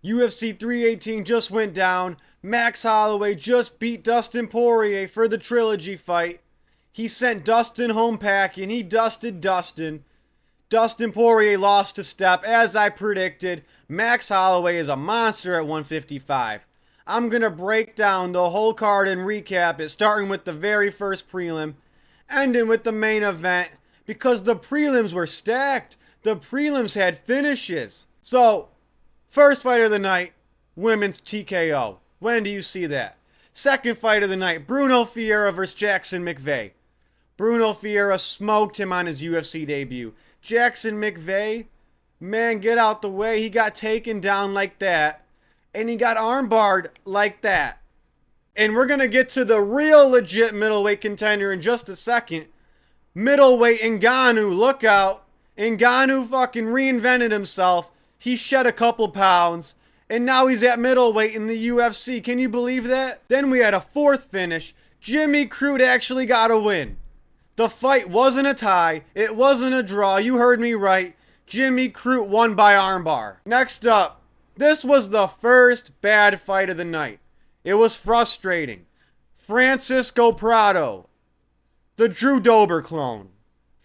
UFC 318 just went down. Max Holloway just beat Dustin Poirier for the trilogy fight. He sent Dustin home packing. He dusted Dustin. Dustin Poirier lost a step, as I predicted. Max Holloway is a monster at 155. I'm going to break down the whole card and recap it, starting with the very first prelim, ending with the main event, because the prelims were stacked. The prelims had finishes. So, first fight of the night, women's TKO. When do you see that? Second fight of the night, Bruno Ferreira versus Jackson McVeigh. Bruno Ferreira smoked him on his UFC debut. Jackson McVeigh, man, get out the way. He got taken down like that, and he got armbarred like that. And we're going to get to the real legit middleweight contender in just a second. Middleweight Ngannou, look out. Ngannou fucking reinvented himself. He shed a couple pounds, and now he's at middleweight in the UFC. Can you believe that? Then we had a fourth finish. Jimmy Crute actually got a win. The fight wasn't a tie. It wasn't a draw. You heard me right. Jimmy Crute won by armbar. Next up, this was the first bad fight of the night. It was frustrating. Francisco Prado, the Drew Dober clone,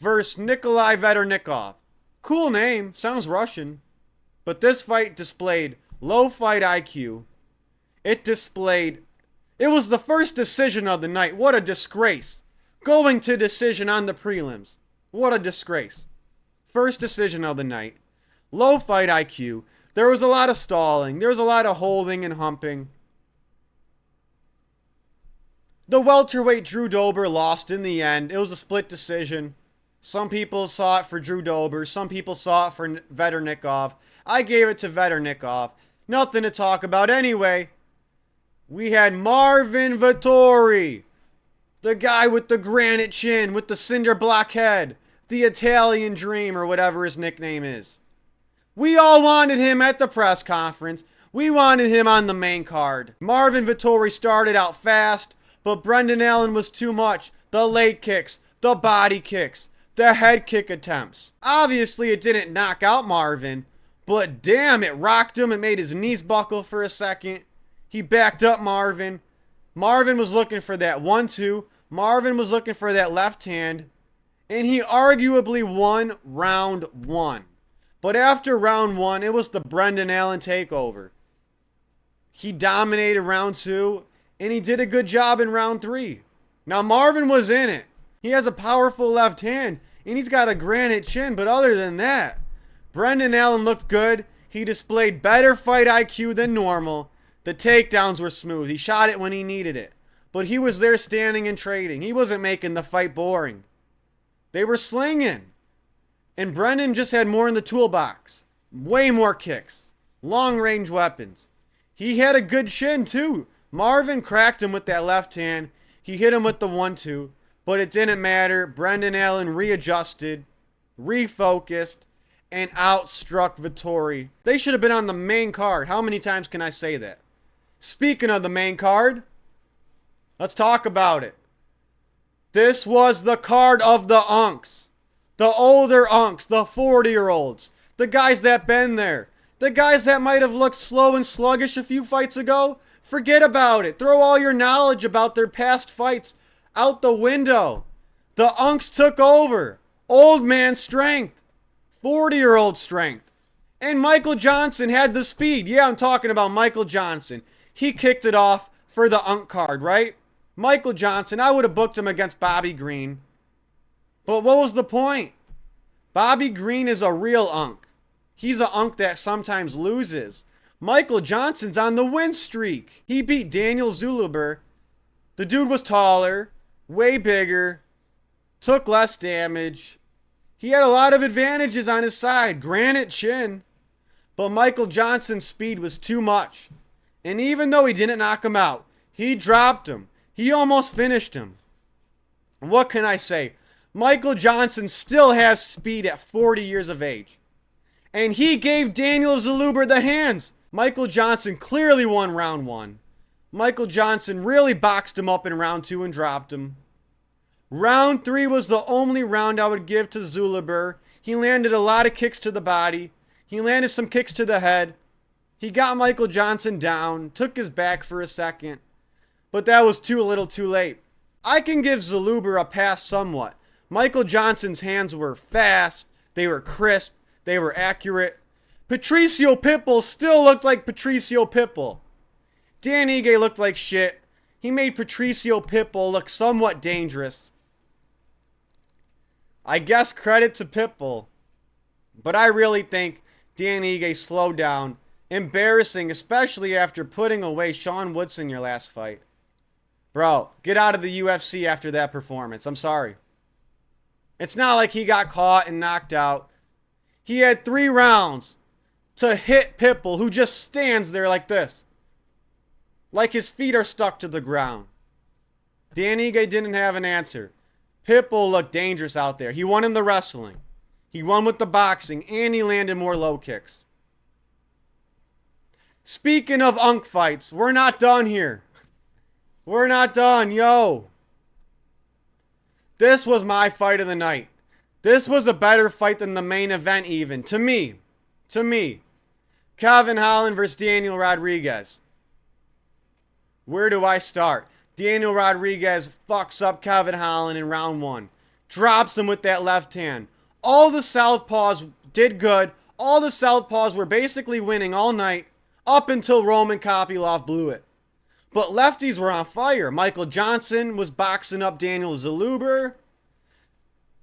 versus Nikolai Veternikov. Cool name, sounds Russian. But this fight displayed low fight IQ. It was the first decision of the night. What a disgrace. Going to decision on the prelims. What a disgrace. First decision of the night. Low fight IQ. There was a lot of stalling. There was a lot of holding and humping. The welterweight Drew Dober lost in the end. It was a split decision. Some people saw it for Drew Dober. Some people saw it for Veternikov. I gave it to Veternikov. Nothing to talk about anyway. We had Marvin Vettori. The guy with the granite chin, with the cinder block head. The Italian Dream, or whatever his nickname is. We all wanted him at the press conference. We wanted him on the main card. Marvin Vettori started out fast, but Brendan Allen was too much. The leg kicks, the body kicks, the head kick attempts. Obviously, it didn't knock out Marvin, but damn, it rocked him. It made his knees buckle for a second. He backed up Marvin. Marvin was looking for that 1-2. Marvin was looking for that left hand. And he arguably won round one. But after round one, it was the Brendan Allen takeover. He dominated round two. And he did a good job in round three. Now Marvin was in it. He has a powerful left hand. And he's got a granite chin. But other than that, Brendan Allen looked good. He displayed better fight IQ than normal. The takedowns were smooth. He shot it when he needed it. But he was there standing and trading. He wasn't making the fight boring. They were slinging. And Brendan just had more in the toolbox. Way more kicks. Long-range weapons. He had a good chin too. Marvin cracked him with that left hand. He hit him with the 1-2. But it didn't matter. Brendan Allen readjusted, refocused, and outstruck Vettori. They should have been on the main card. How many times can I say that? Speaking of the main card, let's talk about it. This was the card of the unks. The older unks, the 40-year-olds. The guys that been there. The guys that might have looked slow and sluggish a few fights ago. Forget about it. Throw all your knowledge about their past fights out the window. The unks took over. Old man strength. 40-year-old strength. And Michael Johnson had the speed. Yeah, I'm talking about Michael Johnson. He kicked it off for the unk card, right? Michael Johnson, I would have booked him against Bobby Green. But what was the point? Bobby Green is a real unk. He's a unk that sometimes loses. Michael Johnson's on the win streak. He beat Daniel Zuluber. The dude was taller, way bigger, took less damage. He had a lot of advantages on his side. Granite chin. But Michael Johnson's speed was too much. And even though he didn't knock him out, he dropped him. He almost finished him. What can I say? Michael Johnson still has speed at 40 years of age. And he gave Daniel Zuluber the hands. Michael Johnson clearly won round one. Michael Johnson really boxed him up in round two and dropped him. Round three was the only round I would give to Zuluber. He landed a lot of kicks to the body. He landed some kicks to the head. He got Michael Johnson down, took his back for a second, but that was too little too late. I can give Zaluber a pass somewhat. Michael Johnson's hands were fast, they were crisp, they were accurate. Patricio Pitbull still looked like Patricio Pitbull. Dan Ige looked like shit. He made Patricio Pitbull look somewhat dangerous. I guess credit to Pitbull. But I really think Dan Ige slowed down. Embarrassing, especially after putting away Sean Woodson your last fight. Bro, get out of the UFC after that performance. I'm sorry. It's not like he got caught and knocked out. He had 3 rounds to hit Pitbull, who just stands there like this. Like his feet are stuck to the ground. Dan Ige didn't have an answer. Pitbull looked dangerous out there. He won in the wrestling. He won with the boxing, and he landed more low kicks. Speaking of unk fights, we're not done here. We're not done, yo. This was my fight of the night. This was a better fight than the main event even. To me. Kevin Holland versus Daniel Rodriguez. Where do I start? Daniel Rodriguez fucks up Kevin Holland in round 1. Drops him with that left hand. All the southpaws did good. All the southpaws were basically winning all night up until Roman Kopylov blew it. But lefties were on fire. Michael Johnson was boxing up Daniel Zaluber.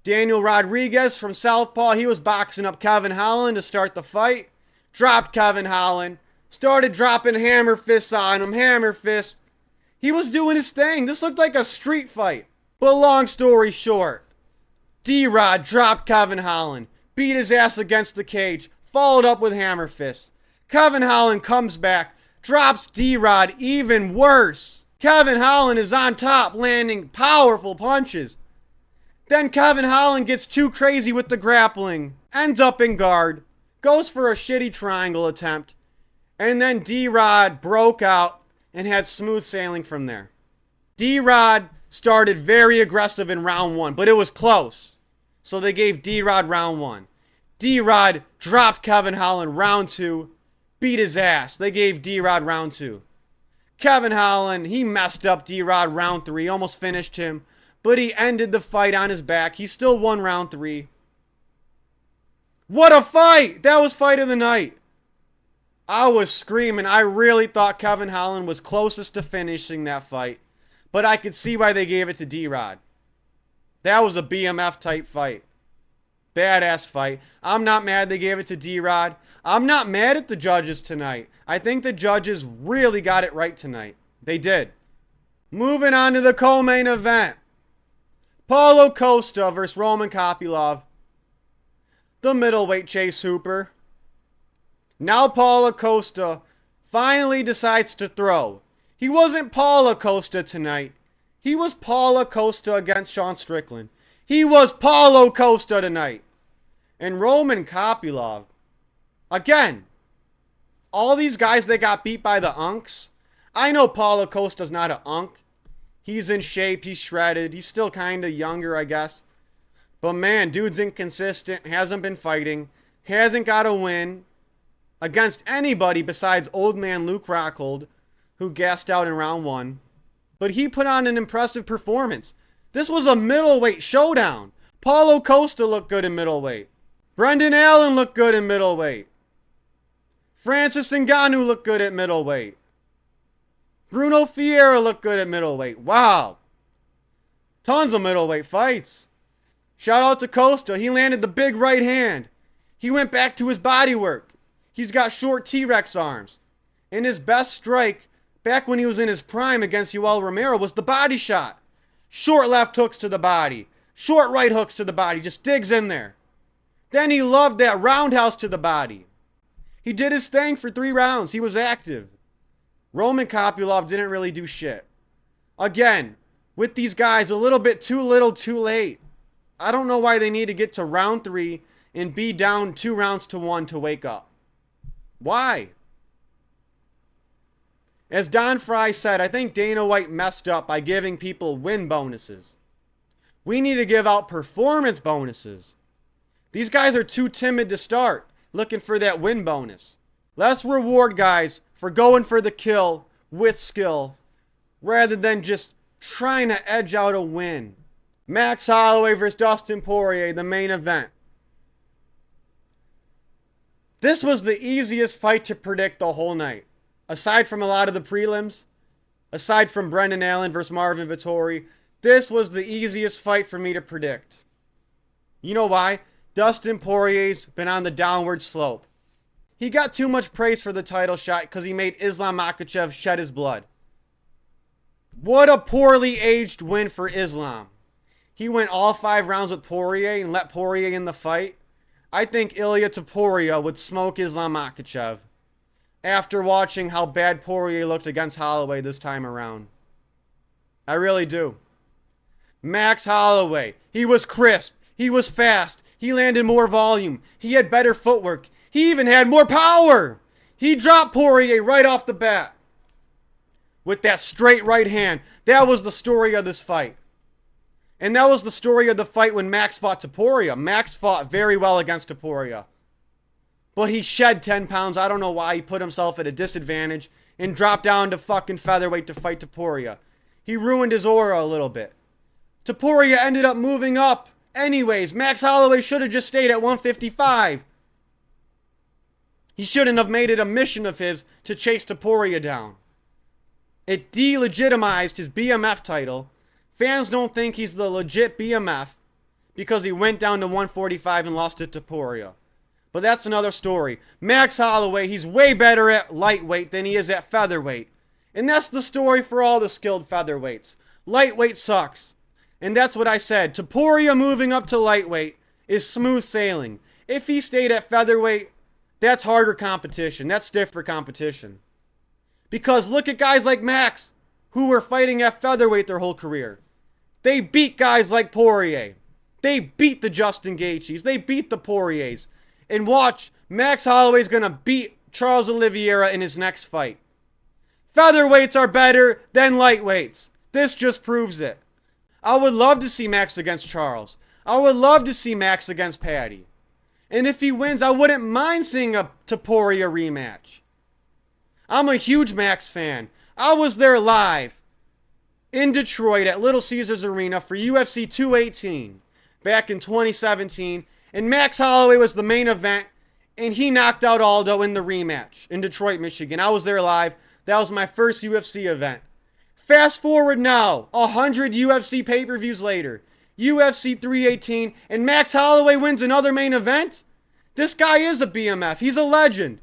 Daniel Rodriguez from southpaw, he was boxing up Kevin Holland to start the fight. Dropped Kevin Holland. Started dropping hammer fists on him. Hammer fist. He was doing his thing. This looked like a street fight. But long story short, D-Rod dropped Kevin Holland. Beat his ass against the cage. Followed up with hammer fists. Kevin Holland comes back. Drops D-Rod even worse. Kevin Holland is on top, landing powerful punches. Then Kevin Holland gets too crazy with the grappling. Ends up in guard. Goes for a shitty triangle attempt. And then D-Rod broke out and had smooth sailing from there. D-Rod started very aggressive in round 1, but it was close. So they gave D-Rod round 1. D-Rod dropped Kevin Holland round 2. Beat his ass. They gave D-Rod round 2. Kevin Holland, he messed up D-Rod round 3. Almost finished him. But he ended the fight on his back. He still won round 3. What a fight! That was fight of the night. I was screaming. I really thought Kevin Holland was closest to finishing that fight. But I could see why they gave it to D-Rod. That was a BMF type fight. Badass fight. I'm not mad they gave it to D-Rod. I'm not mad at the judges tonight. I think the judges really got it right tonight. They did. Moving on to the co-main event. Paulo Costa versus Roman Kopylov. The middleweight Chase Hooper. Now Paulo Costa finally decides to throw. He wasn't Paulo Costa tonight. He was Paulo Costa against Sean Strickland. He was Paulo Costa tonight. And Roman Kopylov. Again, all these guys that got beat by the unks. I know Paulo Costa's not an unk. He's in shape. He's shredded. He's still kind of younger, I guess. But man, dude's inconsistent. Hasn't been fighting. Hasn't got a win against anybody besides old man Luke Rockhold, who gassed out in round 1. But he put on an impressive performance. This was a middleweight showdown. Paulo Costa looked good in middleweight. Brendan Allen looked good in middleweight. Francis Ngannou looked good at middleweight. Bruno Ferreira looked good at middleweight. Wow. Tons of middleweight fights. Shout out to Costa. He landed the big right hand. He went back to his body work. He's got short T-Rex arms. And his best strike, back when he was in his prime against Yoel Romero, was the body shot. Short left hooks to the body. Short right hooks to the body. Just digs in there. Then he loved that roundhouse to the body. He did his thing for 3 rounds. He was active. Roman Kopylov didn't really do shit. Again, with these guys, a little bit too little, too late. I don't know why they need to get to round 3 and be down 2 rounds to 1 to wake up. Why? As Don Fry said, I think Dana White messed up by giving people win bonuses. We need to give out performance bonuses. These guys are too timid to start, looking for that win bonus. Let's reward guys for going for the kill with skill rather than just trying to edge out a win. Max Holloway versus Dustin Poirier, the main event. This was the easiest fight to predict the whole night. Aside from a lot of the prelims, aside from Brendan Allen versus Marvin Vettori, this was the easiest fight for me to predict. You know why? Dustin Poirier's been on the downward slope. He got too much praise for the title shot because he made Islam Makhachev shed his blood. What a poorly aged win for Islam. He went all 5 rounds with Poirier and let Poirier in the fight. I think Ilia Topuria would smoke Islam Makhachev after watching how bad Poirier looked against Holloway this time around. I really do. Max Holloway, he was crisp, he was fast, he landed more volume, he had better footwork, he even had more power. He dropped Poirier right off the bat with that straight right hand. That was the story of this fight. And that was the story of the fight when Max fought Topuria. Max fought very well against Topuria. But he shed 10 pounds. I don't know why he put himself at a disadvantage and dropped down to fucking featherweight to fight Topuria. He ruined his aura a little bit. Topuria ended up moving up. Anyways, Max Holloway should have just stayed at 155. He shouldn't have made it a mission of his to chase Topuria down. It delegitimized his BMF title. Fans don't think he's the legit BMF because he went down to 145 and lost it to Topuria. But that's another story. Max Holloway, he's way better at lightweight than he is at featherweight. And that's the story for all the skilled featherweights. Lightweight sucks. And that's what I said. Topuria moving up to lightweight is smooth sailing. If he stayed at featherweight, that's harder competition. That's stiffer competition. Because look at guys like Max, who were fighting at featherweight their whole career. They beat guys like Poirier. They beat the Justin Gaethjes. They beat the Poiriers. And watch, Max Holloway's going to beat Charles Oliveira in his next fight. Featherweights are better than lightweights. This just proves it. I would love to see Max against Charles. I would love to see Max against Patty. And if he wins, I wouldn't mind seeing a Topuria rematch. I'm a huge Max fan. I was there live in Detroit at Little Caesars Arena for UFC 218 back in 2017. And Max Holloway was the main event. And he knocked out Aldo in the rematch in Detroit, Michigan. I was there live. That was my first UFC event. Fast forward now, 100 UFC pay-per-views later. UFC 318, and Max Holloway wins another main event? This guy is a BMF. He's a legend.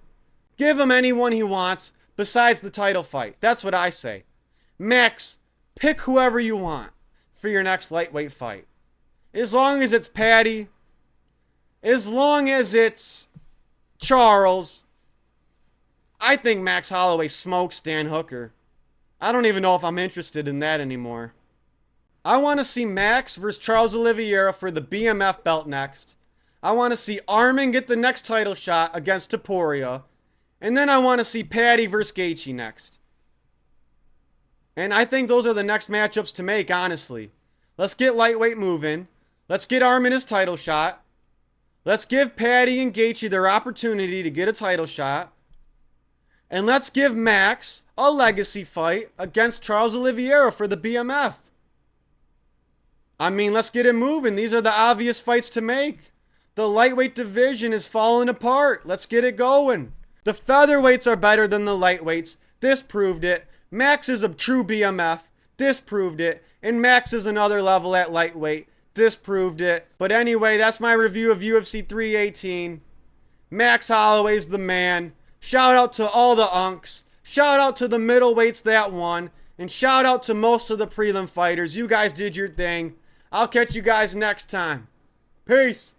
Give him anyone he wants besides the title fight. That's what I say. Max, pick whoever you want for your next lightweight fight. As long as it's Patty, as long as it's Charles, I think Max Holloway smokes Dan Hooker. I don't even know if I'm interested in that anymore. I want to see Max versus Charles Oliveira for the BMF belt next. I want to see Arman get the next title shot against Topuria. And then I want to see Patty versus Gaethje next. And I think those are the next matchups to make, honestly. Let's get lightweight moving. Let's get Arman his title shot. Let's give Patty and Gaethje their opportunity to get a title shot. And let's give Max a legacy fight against Charles Oliveira for the BMF. I mean, let's get it moving. These are the obvious fights to make. The lightweight division is falling apart. Let's get it going. The featherweights are better than the lightweights. This proved it. Max is a true BMF. This proved it. And Max is another level at lightweight. This proved it. But anyway, that's my review of UFC 318. Max Holloway's the man. Shout out to all the unks. Shout out to the middleweights that won. And shout out to most of the prelim fighters. You guys did your thing. I'll catch you guys next time. Peace.